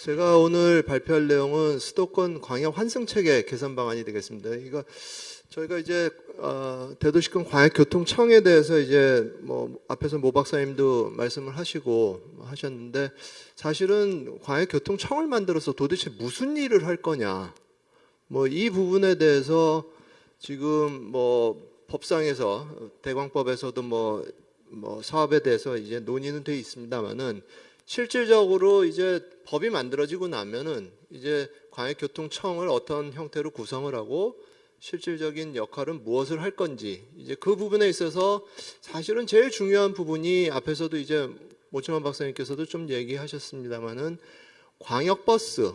제가 오늘 발표할 내용은 수도권 광역 환승체계 개선 방안이 되겠습니다. 이거 저희가 이제 대도시권 광역교통청에 대해서 이제 뭐 앞에서 모 박사님도 말씀을 하셨는데 사실은 광역교통청을 만들어서 도대체 무슨 일을 할 거냐, 뭐 이 부분에 대해서 지금 뭐 법상에서 대광법에서도 뭐 사업에 대해서 이제 논의는 돼 있습니다만은 실질적으로 이제 법이 만들어지고 나면은 이제 광역교통청을 어떤 형태로 구성을 하고 실질적인 역할은 무엇을 할 건지, 이제 그 부분에 있어서 사실은 제일 중요한 부분이 앞에서도 이제 모충환 박사님께서도 좀 얘기하셨습니다만은 광역버스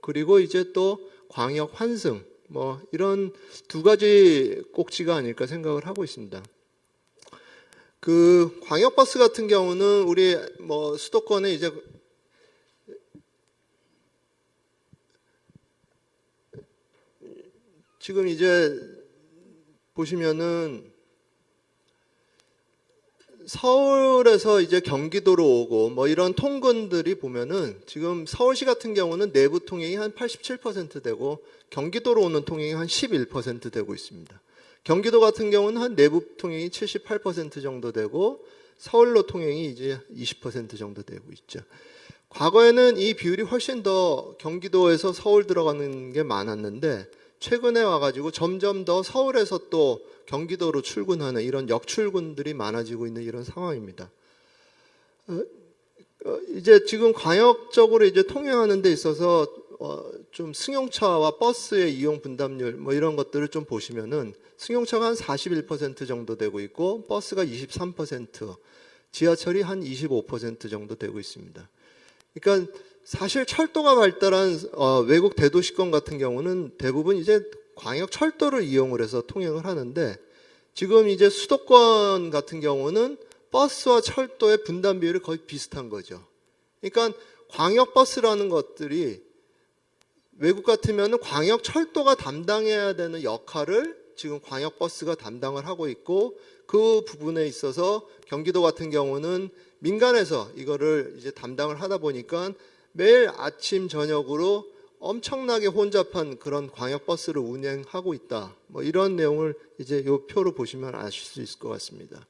그리고 이제 또 광역환승 뭐 이런 두 가지 꼭지가 아닐까 생각을 하고 있습니다. 그 광역버스 같은 경우는 우리 뭐 수도권에 이제 지금 이제 보시면은 서울에서 이제 경기도로 오고 뭐 이런 통근들이 보면은 지금 서울시 같은 경우는 내부 통행이 한 87% 되고 경기도로 오는 통행이 한 11% 되고 있습니다. 경기도 같은 경우는 한 내부 통행이 78% 정도 되고 서울로 통행이 이제 20% 정도 되고 있죠. 과거에는 이 비율이 훨씬 더 경기도에서 서울 들어가는 게 많았는데 최근에 와가지고 점점 더 서울에서 또 경기도로 출근하는 이런 역출근들이 많아지고 있는 이런 상황입니다. 이제 지금 광역적으로 이제 통행하는 데 있어서 좀 승용차와 버스의 이용 분담률 뭐 이런 것들을 좀 보시면은 승용차가 한 41% 정도 되고 있고 버스가 23%, 지하철이 한 25% 정도 되고 있습니다. 그러니까 사실 철도가 발달한 외국 대도시권 같은 경우는 대부분 이제 광역 철도를 이용을 해서 통행을 하는데 지금 이제 수도권 같은 경우는 버스와 철도의 분담 비율이 거의 비슷한 거죠. 그러니까 광역 버스라는 것들이 외국 같으면 광역 철도가 담당해야 되는 역할을 지금 광역 버스가 담당을 하고 있고 그 부분에 있어서 경기도 같은 경우는 민간에서 이거를 이제 담당을 하다 보니까 매일 아침 저녁으로 엄청나게 혼잡한 그런 광역버스를 운행하고 있다. 뭐 이런 내용을 이제 이 표로 보시면 아실 수 있을 것 같습니다.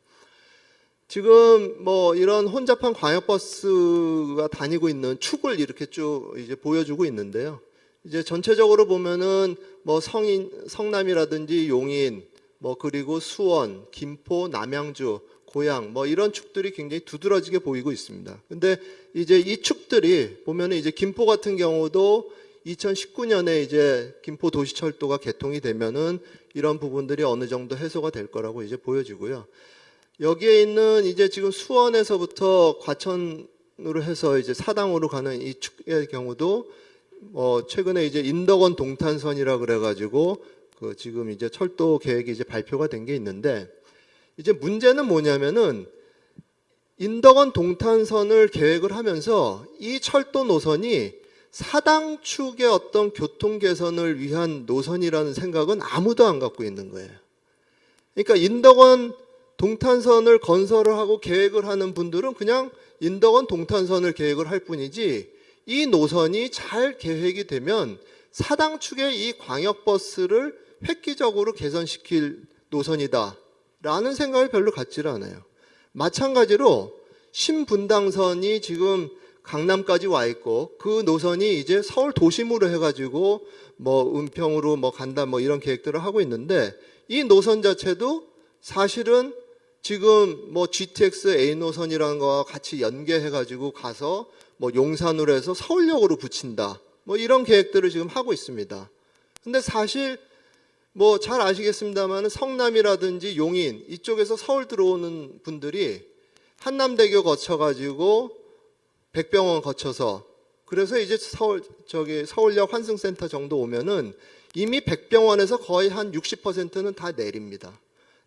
지금 뭐 이런 혼잡한 광역버스가 다니고 있는 축을 이렇게 쭉 이제 보여주고 있는데요. 이제 전체적으로 보면은 뭐 성남이라든지 용인, 뭐 그리고 수원, 김포, 남양주, 고양 뭐 이런 축들이 굉장히 두드러지게 보이고 있습니다. 근데 이제 이 축들이 보면은 이제 김포 같은 경우도 2019년에 이제 김포 도시철도가 개통이 되면은 이런 부분들이 어느 정도 해소가 될 거라고 이제 보여지고요. 여기에 있는 이제 지금 수원에서부터 과천으로 해서 이제 사당으로 가는 이 축의 경우도 최근에 이제 인덕원 동탄선이라 그래가지고 그 지금 이제 철도 계획이 이제 발표가 된 게 있는데 이제 문제는 뭐냐면은 인덕원 동탄선을 계획을 하면서 이 철도 노선이 사당 축의 어떤 교통 개선을 위한 노선이라는 생각은 아무도 안 갖고 있는 거예요. 그러니까 인덕원 동탄선을 건설을 하고 계획을 하는 분들은 그냥 인덕원 동탄선을 계획을 할 뿐이지 이 노선이 잘 계획이 되면 사당 축의 이 광역버스를 획기적으로 개선시킬 노선이다 라는 생각을 별로 갖지를 않아요. 마찬가지로 신분당선이 지금 강남까지 와 있고 그 노선이 이제 서울 도심으로 해가지고 뭐 은평으로 뭐 간다 뭐 이런 계획들을 하고 있는데 이 노선 자체도 사실은 지금 뭐 GTX A 노선이라는 거와 같이 연계해가지고 가서 뭐 용산으로 해서 서울역으로 붙인다 뭐 이런 계획들을 지금 하고 있습니다. 근데 사실 뭐 잘 아시겠습니다만 성남이라든지 용인 이쪽에서 서울 들어오는 분들이 한남대교 거쳐가지고 백병원 거쳐서 그래서 이제 서울역 환승센터 정도 오면은 이미 백병원에서 거의 한 60%는 다 내립니다.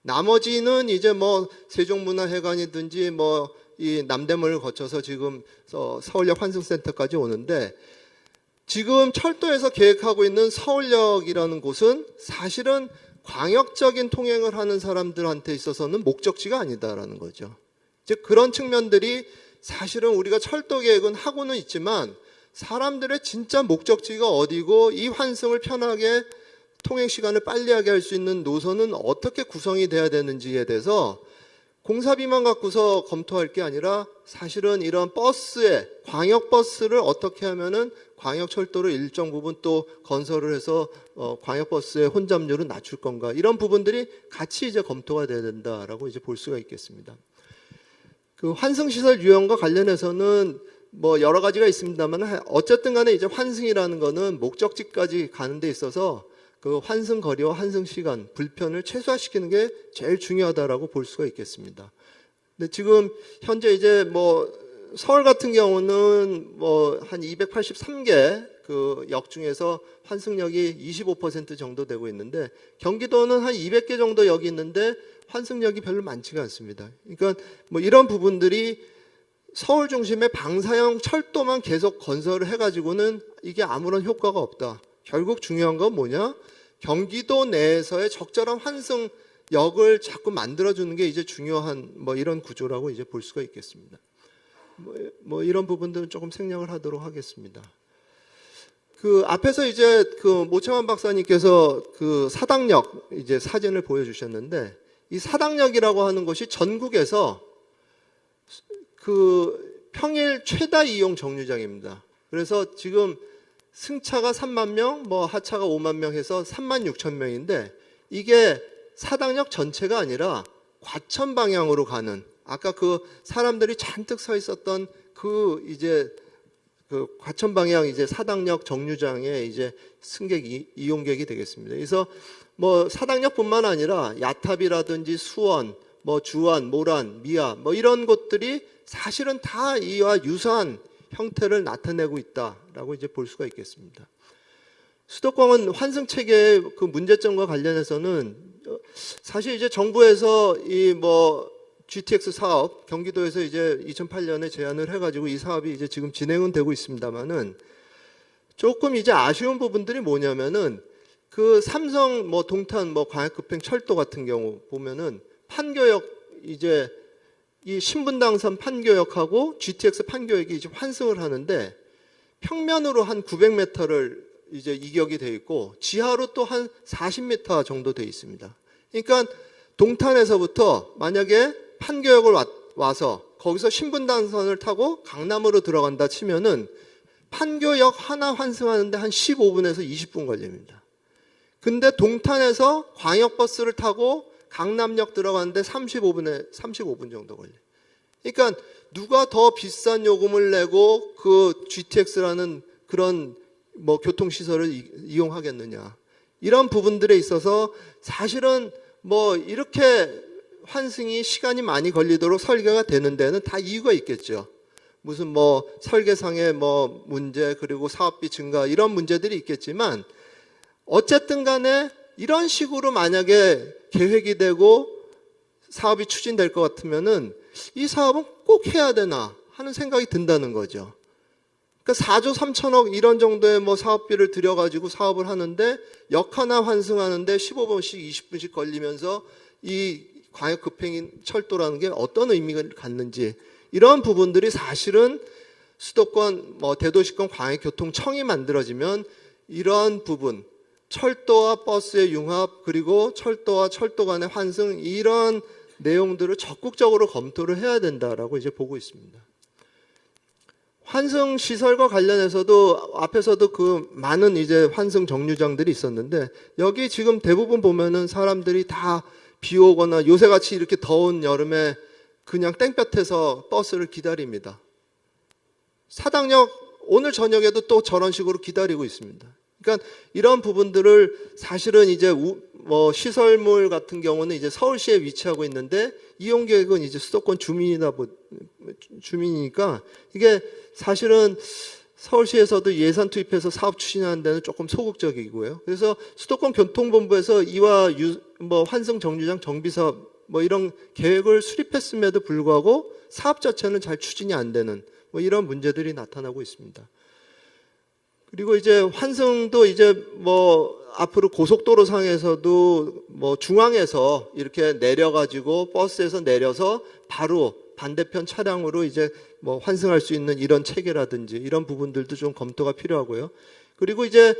나머지는 이제 뭐 세종문화회관이든지 뭐 이 남대문을 거쳐서 지금 서울역 환승센터까지 오는데 지금 철도에서 계획하고 있는 서울역이라는 곳은 사실은 광역적인 통행을 하는 사람들한테 있어서는 목적지가 아니다라는 거죠. 즉 그런 측면들이 사실은 우리가 철도 계획은 하고는 있지만 사람들의 진짜 목적지가 어디고 이 환승을 편하게 통행 시간을 빨리 하게 할 수 있는 노선은 어떻게 구성이 돼야 되는지에 대해서 공사비만 갖고서 검토할 게 아니라 사실은 이런 버스에 광역버스를 어떻게 하면은 광역철도를 일정 부분 또 건설을 해서 광역버스의 혼잡률을 낮출 건가, 이런 부분들이 같이 이제 검토가 돼야 된다라고 이제 볼 수가 있겠습니다. 그 환승시설 유형과 관련해서는 뭐 여러 가지가 있습니다만 어쨌든 간에 이제 환승이라는 거는 목적지까지 가는 데 있어서 그 환승 거리와 환승 시간, 불편을 최소화시키는 게 제일 중요하다라고 볼 수가 있겠습니다. 근데 지금 현재 이제 뭐 서울 같은 경우는 뭐 한 283개 그 역 중에서 환승역이 25% 정도 되고 있는데, 경기도는 한 200개 정도 역이 있는데 환승역이 별로 많지가 않습니다. 그러니까 뭐 이런 부분들이 서울 중심의 방사형 철도만 계속 건설을 해가지고는 이게 아무런 효과가 없다. 결국 중요한 건 뭐냐? 경기도 내에서의 적절한 환승역을 자꾸 만들어주는 게 이제 중요한 뭐 이런 구조라고 이제 볼 수가 있겠습니다. 뭐 이런 부분들은 조금 생략을 하도록 하겠습니다. 그 앞에서 이제 그 모창환 박사님께서 그 사당역 이제 사진을 보여주셨는데, 이 사당역이라고 하는 것이 전국에서 그 평일 최다 이용 정류장입니다. 그래서 지금 승차가 3만 명, 뭐 하차가 5만 명 해서 3만 6천 명인데, 이게 사당역 전체가 아니라 과천 방향으로 가는, 아까 그 사람들이 잔뜩 서 있었던 그 이제 그 과천 방향 이제 사당역 정류장에 이제 승객이 이용객이 되겠습니다. 그래서 뭐 사당역뿐만 아니라 야탑이라든지 수원, 뭐 주안, 모란, 미아 뭐 이런 곳들이 사실은 다 이와 유사한 형태를 나타내고 있다라고 이제 볼 수가 있겠습니다. 수도권 환승 체계의 그 문제점과 관련해서는 사실 이제 정부에서 이 뭐 GTX 사업 경기도에서 이제 2008년에 제안을 해가지고 이 사업이 이제 지금 진행은 되고 있습니다만은, 조금 이제 아쉬운 부분들이 뭐냐면은 그 삼성 뭐 동탄 뭐 광역급행 철도 같은 경우 보면은 판교역 이제 이 신분당선 판교역하고 GTX 판교역이 이제 환승을 하는데 평면으로 한 900m를 이제 이격이 돼 있고 지하로 또 한 40m 정도 돼 있습니다. 그러니까 동탄에서부터 만약에 판교역을 와서 거기서 신분당선을 타고 강남으로 들어간다 치면은 판교역 하나 환승하는데 한 15분에서 20분 걸립니다. 근데 동탄에서 광역버스를 타고 강남역 들어가는데 35분 정도 걸려요. 그러니까 누가 더 비싼 요금을 내고 그 GTX라는 그런 뭐 교통시설을 이용하겠느냐. 이런 부분들에 있어서 사실은 뭐 이렇게 환승이 시간이 많이 걸리도록 설계가 되는 데는 다 이유가 있겠죠. 무슨 뭐 설계상의 뭐 문제, 그리고 사업비 증가 이런 문제들이 있겠지만, 어쨌든 간에 이런 식으로 만약에 계획이 되고 사업이 추진될 것 같으면은 이 사업은 꼭 해야 되나 하는 생각이 든다는 거죠. 그러니까 4조 3천억 이런 정도의 뭐 사업비를 들여가지고 사업을 하는데 역 하나 환승하는데 15분씩 20분씩 걸리면서 이 광역급행 철도라는 게 어떤 의미를 갖는지, 이런 부분들이 사실은 수도권 뭐 대도시권 광역교통청이 만들어지면 이러한 부분, 철도와 버스의 융합, 그리고 철도와 철도 간의 환승, 이런 내용들을 적극적으로 검토를 해야 된다라고 이제 보고 있습니다. 환승 시설과 관련해서도 앞에서도 그 많은 이제 환승 정류장들이 있었는데, 여기 지금 대부분 보면은 사람들이 다 비 오거나 요새같이 이렇게 더운 여름에 그냥 땡볕에서 버스를 기다립니다. 사당역 오늘 저녁에도 또 저런 식으로 기다리고 있습니다. 그러니까 이런 부분들을 사실은 이제 뭐 시설물 같은 경우는 이제 서울시에 위치하고 있는데 이용객은 이제 수도권 주민이니까 이게 사실은 서울시에서도 예산 투입해서 사업 추진하는 데는 조금 소극적이고요. 그래서 수도권 교통본부에서 이와 뭐 환승 정류장 정비 사업 뭐 이런 계획을 수립했음에도 불구하고 사업 자체는 잘 추진이 안 되는 뭐 이런 문제들이 나타나고 있습니다. 그리고 이제 환승도 이제 뭐 앞으로 고속도로 상에서도 뭐 중앙에서 이렇게 내려가지고 버스에서 내려서 바로 반대편 차량으로 이제 뭐 환승할 수 있는 이런 체계라든지 이런 부분들도 좀 검토가 필요하고요. 그리고 이제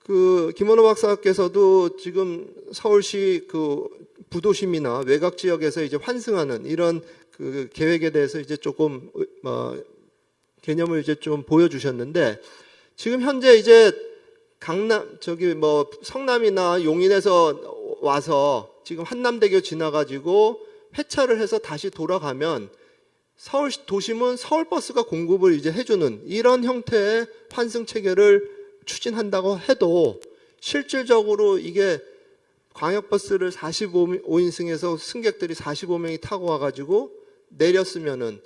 그 김원호 박사께서도 지금 서울시 그 부도심이나 외곽 지역에서 이제 환승하는 이런 그 계획에 대해서 이제 조금 개념을 이제 좀 보여주셨는데, 지금 현재 이제 강남 저기 뭐 성남이나 용인에서 와서 지금 한남대교 지나가지고 회차를 해서 다시 돌아가면 서울 도심은 서울버스가 공급을 이제 해주는 이런 형태의 환승 체계를 추진한다고 해도 실질적으로 이게 광역버스를 45인승에서 승객들이 45명이 타고 와가지고 내렸으면은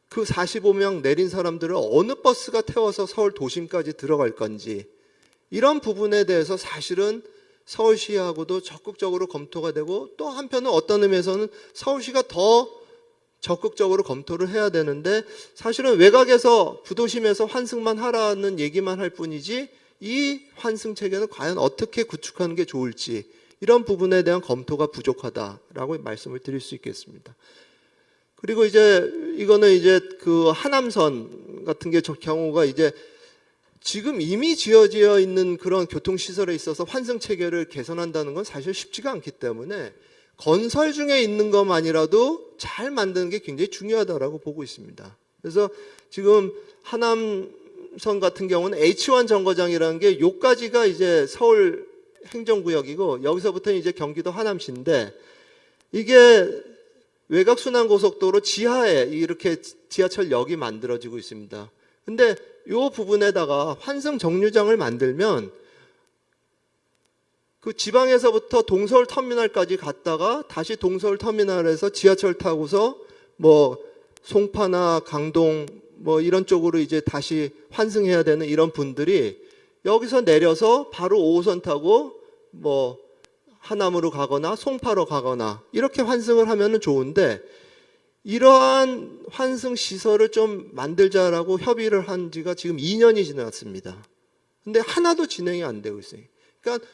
그 45명 내린 사람들을 어느 버스가 태워서 서울 도심까지 들어갈 건지, 이런 부분에 대해서 사실은 서울시하고도 적극적으로 검토가 되고, 또 한편은 어떤 의미에서는 서울시가 더 적극적으로 검토를 해야 되는데, 사실은 외곽에서 부도심에서 환승만 하라는 얘기만 할 뿐이지 이 환승 체계는 과연 어떻게 구축하는 게 좋을지, 이런 부분에 대한 검토가 부족하다라고 말씀을 드릴 수 있겠습니다. 그리고 이제 이거는 이제 그 하남선 같은 경우가 이제 지금 이미 지어져 있는 그런 교통시설에 있어서 환승 체계를 개선한다는 건 사실 쉽지가 않기 때문에 건설 중에 있는 것만이라도 잘 만드는 게 굉장히 중요하다라고 보고 있습니다. 그래서 지금 하남선 같은 경우는 H1 정거장이라는 게 요까지가 이제 서울 행정구역이고, 여기서부터 이제 경기도 하남시인데, 이게 외곽순환고속도로 지하에 이렇게 지하철역이 만들어지고 있습니다. 근데 이 부분에다가 환승 정류장을 만들면 그 지방에서부터 동서울 터미널까지 갔다가 다시 동서울 터미널에서 지하철 타고서 뭐 송파나 강동 뭐 이런 쪽으로 이제 다시 환승해야 되는 이런 분들이 여기서 내려서 바로 5호선 타고 뭐 하남으로 가거나 송파로 가거나 이렇게 환승을 하면은 좋은데, 이러한 환승 시설을 좀 만들자라고 협의를 한 지가 지금 2년이 지났습니다. 근데 하나도 진행이 안 되고 있어요. 그러니까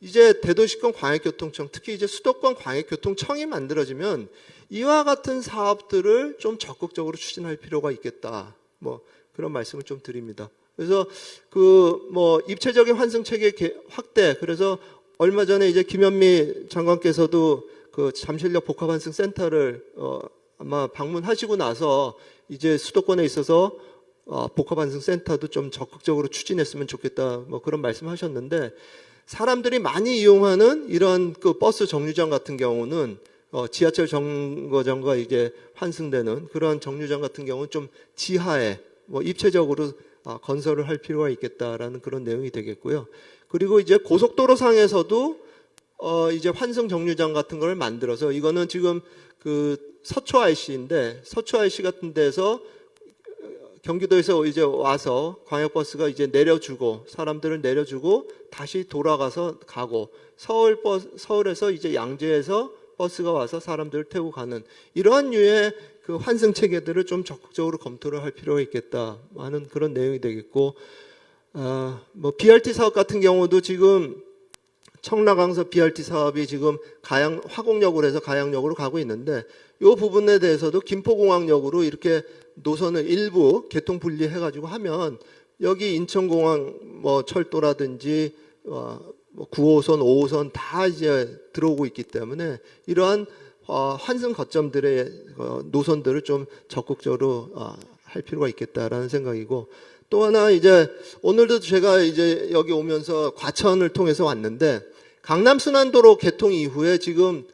이제 대도시권 광역교통청, 특히 이제 수도권 광역교통청이 만들어지면 이와 같은 사업들을 좀 적극적으로 추진할 필요가 있겠다. 뭐 그런 말씀을 좀 드립니다. 그래서 그 뭐 입체적인 환승 체계 확대, 그래서 얼마 전에 이제 김현미 장관께서도 그 잠실역 복합환승 센터를 아마 방문하시고 나서 이제 수도권에 있어서 복합환승 센터도 좀 적극적으로 추진했으면 좋겠다, 뭐 그런 말씀하셨는데, 사람들이 많이 이용하는 이런 그 버스 정류장 같은 경우는 지하철 정거장과 이제 환승되는 그런 정류장 같은 경우는 좀 지하에 뭐 입체적으로 건설을 할 필요가 있겠다라는 그런 내용이 되겠고요. 그리고 이제 고속도로상에서도 이제 환승 정류장 같은 걸 만들어서, 이거는 지금 그 서초 IC인데, 서초 IC 같은 데서 경기도에서 이제 와서 광역버스가 이제 내려주고 사람들을 내려주고 다시 돌아가서 가고, 서울에서 이제 양재에서 버스가 와서 사람들을 태우고 가는 이러한 류의 그 환승 체계들을 좀 적극적으로 검토를 할 필요가 있겠다 하는 그런 내용이 되겠고, 뭐 BRT 사업 같은 경우도 지금 청라강서 BRT 사업이 지금 화곡역으로 해서 가양역으로 가고 있는데, 이 부분에 대해서도 김포공항역으로 이렇게 노선을 일부 개통 분리해가지고 하면 여기 인천공항 뭐 철도라든지 뭐 9호선, 5호선 다 이제 들어오고 있기 때문에 이러한 환승 거점들의 노선들을 좀 적극적으로 할 필요가 있겠다라는 생각이고, 또 하나 이제 오늘도 제가 이제 여기 오면서 과천을 통해서 왔는데, 강남 순환도로 개통 이후에 지금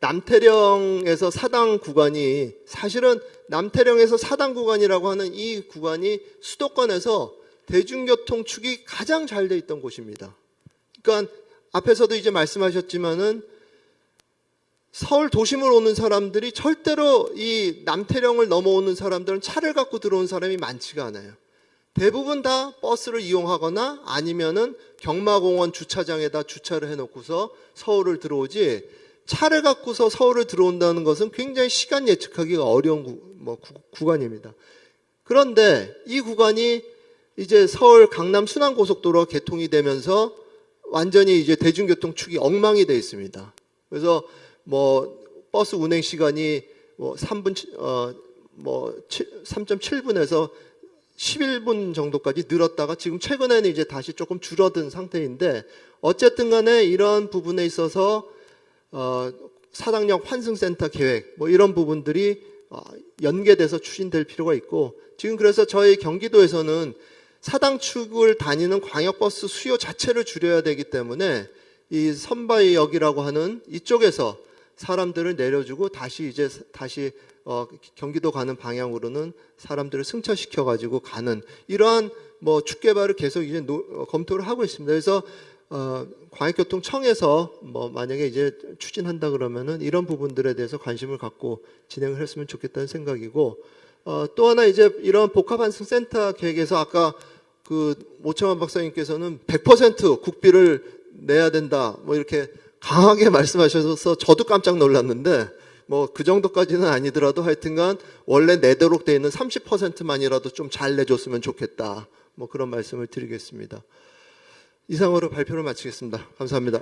남태령에서 사당 구간이, 사실은 남태령에서 사당 구간이라고 하는 이 구간이 수도권에서 대중교통 축이 가장 잘 돼 있던 곳입니다. 그러니까 앞에서도 이제 말씀하셨지만은 서울 도심으로 오는 사람들이 절대로 이 남태령을 넘어오는 사람들은 차를 갖고 들어온 사람이 많지가 않아요. 대부분 다 버스를 이용하거나 아니면은 경마공원 주차장에다 주차를 해놓고서 서울을 들어오지, 차를 갖고서 서울을 들어온다는 것은 굉장히 시간 예측하기가 어려운 구간입니다. 그런데 이 구간이 이제 서울 강남 순환고속도로가 개통이 되면서 완전히 이제 대중교통 축이 엉망이 되어 있습니다. 그래서 뭐 버스 운행 시간이 뭐 3.7분에서 11분 정도까지 늘었다가 지금 최근에는 이제 다시 조금 줄어든 상태인데, 어쨌든 간에 이런 부분에 있어서 사당역 환승센터 계획 뭐 이런 부분들이 연계돼서 추진될 필요가 있고, 지금 그래서 저희 경기도에서는 사당축을 다니는 광역버스 수요 자체를 줄여야 되기 때문에 이 선바이역이라고 하는 이쪽에서 사람들을 내려주고 다시 경기도 가는 방향으로는 사람들을 승차시켜 가지고 가는 이러한 뭐 축개발을 계속 이제 검토를 하고 있습니다. 그래서 광역교통청에서 뭐 만약에 이제 추진한다 그러면은 이런 부분들에 대해서 관심을 갖고 진행을 했으면 좋겠다는 생각이고, 또 하나 이제 이런 복합환승센터 계획에서 아까 그 오창환 박사님께서는 100% 국비를 내야 된다 뭐 이렇게 강하게 말씀하셔서 저도 깜짝 놀랐는데, 뭐 그 정도까지는 아니더라도 하여튼간 원래 내도록 돼 있는 30%만이라도 좀 잘 내줬으면 좋겠다, 뭐 그런 말씀을 드리겠습니다. 이상으로 발표를 마치겠습니다. 감사합니다.